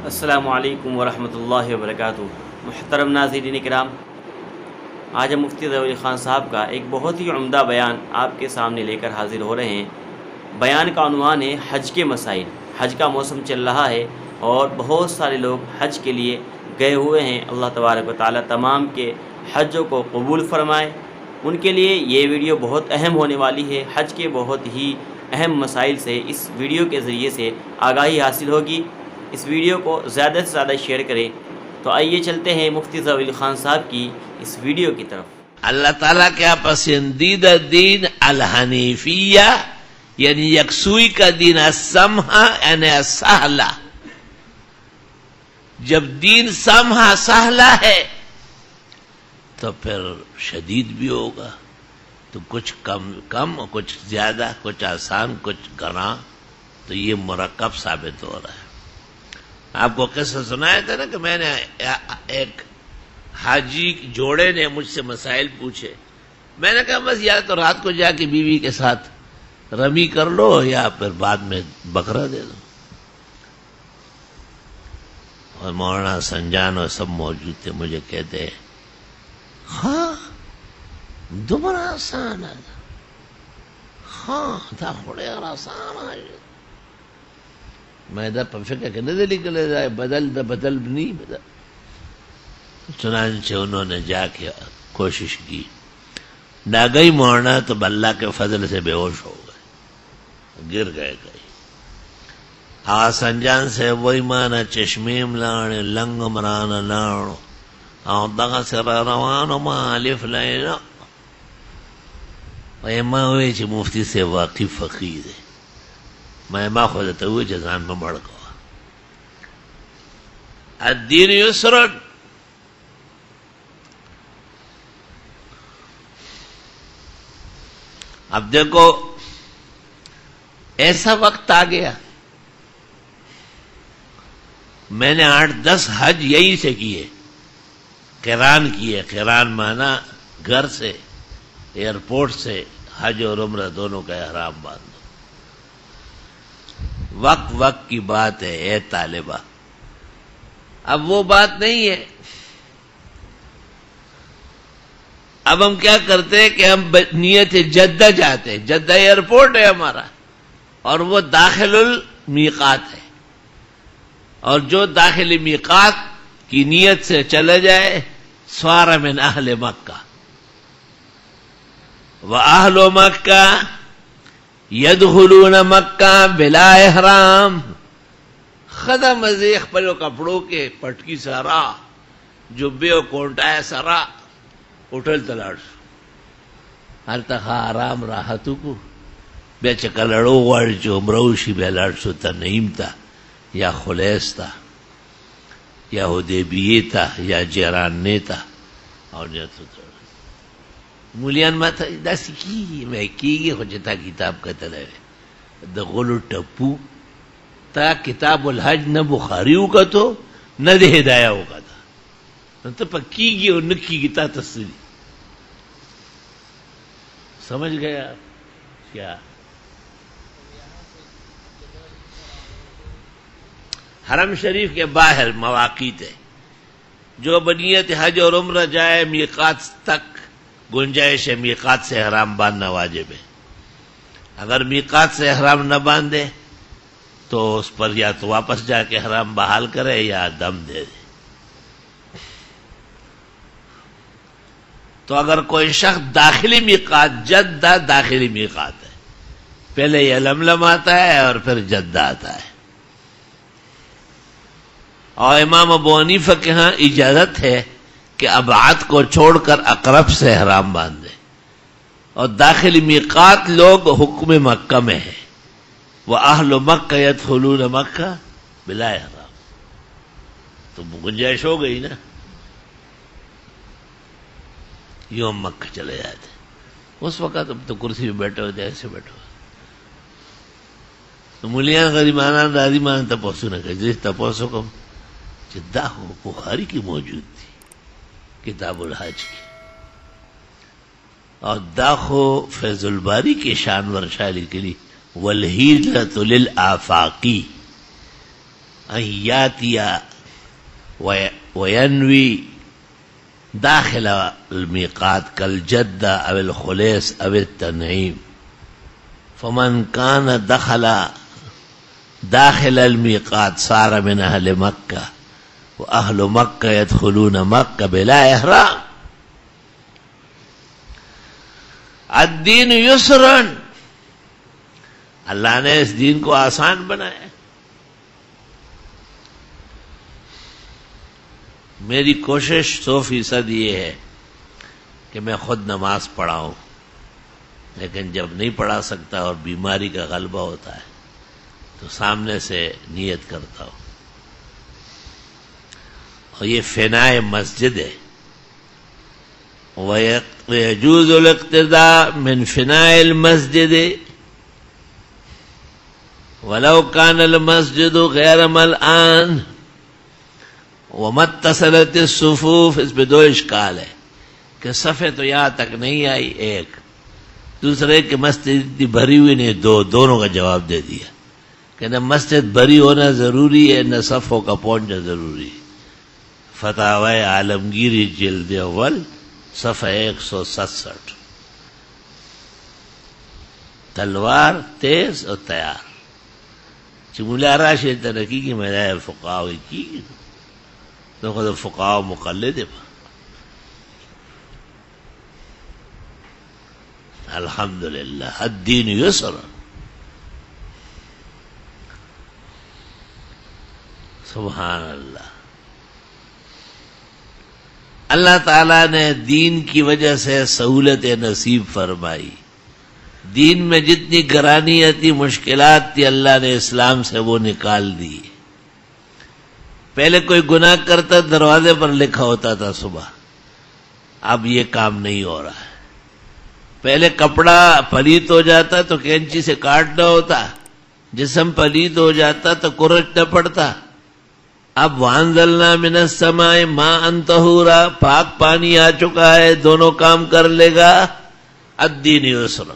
السلام علیکم ورحمۃ اللہ وبرکاتہ۔ محترم ناظرین کرام، آج ہم مفتی ظفر علی خان صاحب کا ایک بہت ہی عمدہ بیان آپ کے سامنے لے کر حاضر ہو رہے ہیں۔ بیان کا عنوان ہے حج کے مسائل۔ حج کا موسم چل رہا ہے اور بہت سارے لوگ حج کے لیے گئے ہوئے ہیں۔ اللہ تبارک و تعالیٰ تمام کے حجوں کو قبول فرمائے۔ ان کے لیے یہ ویڈیو بہت اہم ہونے والی ہے۔ حج کے بہت ہی اہم مسائل سے اس ویڈیو کے ذریعے سے آگاہی حاصل ہوگی۔ اس ویڈیو کو زیادہ سے زیادہ شیئر کریں۔ تو آئیے چلتے ہیں مفتی ظفر علی خان صاحب کی اس ویڈیو کی طرف۔ اللہ تعالیٰ کا پسندیدہ دین الحنیفیہ یعنی یکسوئی کا دین، السمحہ یعنی السہلہ۔ جب دین سمحہ سہلہ ہے تو پھر شدید بھی ہوگا، تو کچھ کم کچھ زیادہ، کچھ آسان کچھ گراں، تو یہ مرکب ثابت ہو رہا ہے۔ آپ کو قصہ سنایا تھا نا کہ میں نے ایک حاجی جوڑے نے مجھ سے مسائل پوچھے۔ میں نے کہا بس یا تو رات کو جا کے بیوی کے ساتھ رمی کر لو یا پھر بعد میں بکرا دے دو۔ اور مولانا سنجان اور سب موجود تھے، مجھے کہتے ہاں دوبارہ آسان ہے، ہاں تھا بڑے اور آسان ہے۔ میں ادھر پر فکر کرنے دے نکلے جائے بدل نہیں بدل۔ چنانچہ انہوں نے جا کے کوشش کی، نہ گئی موڑنا تو اللہ کے فضل سے بے ہوش ہو گئے، گر گئے کہیں۔ سنجان سے وہی مانا چشمیم لانے لنگ مران لاڑو اور دغا سے روانو مالف لینا۔ ماں ہوئے چھ مفتی سے واقعی فقیر ہے، میں ما خودتا ہوئے جزان میں مڑ گوا۔ الدین یسرن، اب دیکھو ایسا وقت آ گیا، میں نے 8-10 حج یہی سے کیے، قران کیے۔ قران مانا گھر سے ایئرپورٹ سے حج اور عمرہ دونوں کا احرام باندھو۔ وقت کی بات ہے اے طالبہ، اب وہ بات نہیں ہے۔ اب ہم کیا کرتے ہیں کہ ہم نیت جدہ جاتے ہیں، جدہ ایئرپورٹ ہے ہمارا اور وہ داخل المیقات ہے، اور جو داخل میقات کی نیت سے چلے جائے سوار من اہل مکہ، وَأَهْلُ مَكَّةَ يَدْخُلُونَ مَكَّةَ بِلَا احرام۔ خدا مزیخ پلو کپڑوں کے پٹکی سارا جبے و کونٹا ہے سارا اٹھل تلاڑ ہر تخا آرام راحتو کو بے چکلڑو وڑ جو مروشی بے لڑسو تا نعیم تا یا خلیص تا یا حدیبیے تا یا جیران تا اور جاتو تا مولیان ما تا دا سکی میں کی گی خوچتا کتاب کتل ہے دا غلو ٹپو تا کتاب الحج نہ بخاریو کا تو نہ دے ہدایہو کا تا تو پکی گی اور نکی گی تا تصویری سمجھ گیا کیا؟ حرم شریف کے باہر مواقیت ہے، جو بنیت حج اور عمرہ جائے میقات تک گنجائش ہے، میقات سے احرام باندھنا واجب ہے۔ اگر میقات سے احرام نہ باندھے تو اس پر یا تو واپس جا کے احرام بحال کرے یا دم دے دے۔ تو اگر کوئی شخص داخلی میقات، جدہ داخلی میقات ہے، پہلے یہ لملم آتا ہے اور پھر جدہ آتا ہے، اور امام ابو حنیفہ کے ہاں اجازت ہے کہ ابعاد کو چھوڑ کر اقرب سے احرام باندھے، اور داخلی میقات لوگ حکم مکہ میں ہے، وَأَهْلُ مَكَّةَ يَدْخُلُونَ مَكَّةَ بِلَا احرام۔ تو گنجائش ہو گئی نا، یوں مکہ چلے جاتے۔ اس وقت اب تو کرسی پہ بیٹھے ہوتے، ایسے بیٹھے ہوتے تو ملیان غریبانان راضیمان تپوسو نہ کہ جس تپوسو کم جدہ ہو بخاری کی موجود تھی کتاب الحج کی، اور داخو فیض الباری کے شانور شاعری کے لیے والہجرۃ للآفاقی، ان یاتیا وینوی داخل المیقات کالجدہ او الخلیس او التنعیم فمن کان داخل الميقات صار من أهل مكة وأهل مكة يدخلون مكة بلا إحرام. الدین یسرن، اللہ نے اس دین کو آسان بنایا. میری کوشش 100% یہ ہے کہ میں خود نماز پڑھاؤں، لیکن جب نہیں پڑھا سکتا اور بیماری کا غلبہ ہوتا ہے تو سامنے سے نیت کرتا ہوں. اور یہ فنائے مسجد ہے. وَيَجُوزُ الْاقْتِدَاءُ مِنْ فِنَاءِ الْمَسْجِدِ وَلَوْ كَانَ الْمَسْجِدُ غَيْرَ مَلْآنٍ وَمَا اتصلت الصفوف. اس پہ 2 اشکال ہے کہ صفیں تو یہاں تک نہیں آئی، ایک دوسرے کہ مسجد اتنی بھری ہوئی نہیں، دونوں کا جواب دے دیا کہ نہ مسجد بھری ہونا ضروری ہے نہ صفوں کا پہنچنا ضروری ہے. فتاوی عالمگیری جلد اول صفحہ 167. تلوار تیز اور تیار چمولا راشد ترقی کی مدائے فقاوی کی تو خود فقاو مقلد ہے. الحمدللہ الدین یسر. سبحان اللہ. اللہ تعالیٰ نے دین کی وجہ سے سہولت نصیب فرمائی. دین میں جتنی گرانیاں تھی، مشکلات تھی، اللہ نے اسلام سے وہ نکال دی. پہلے کوئی گناہ کرتا دروازے پر لکھا ہوتا تھا صبح، اب یہ کام نہیں ہو رہا ہے. پہلے کپڑا پلیت ہو جاتا تو کینچی سے کاٹنا ہوتا، جسم پلیت ہو جاتا تو کورچنا پڑتا. اب وانزلنا من السماء ماء طہورا، پاک پانی آ چکا ہے، دونوں کام کر لے گا. الدین یسر.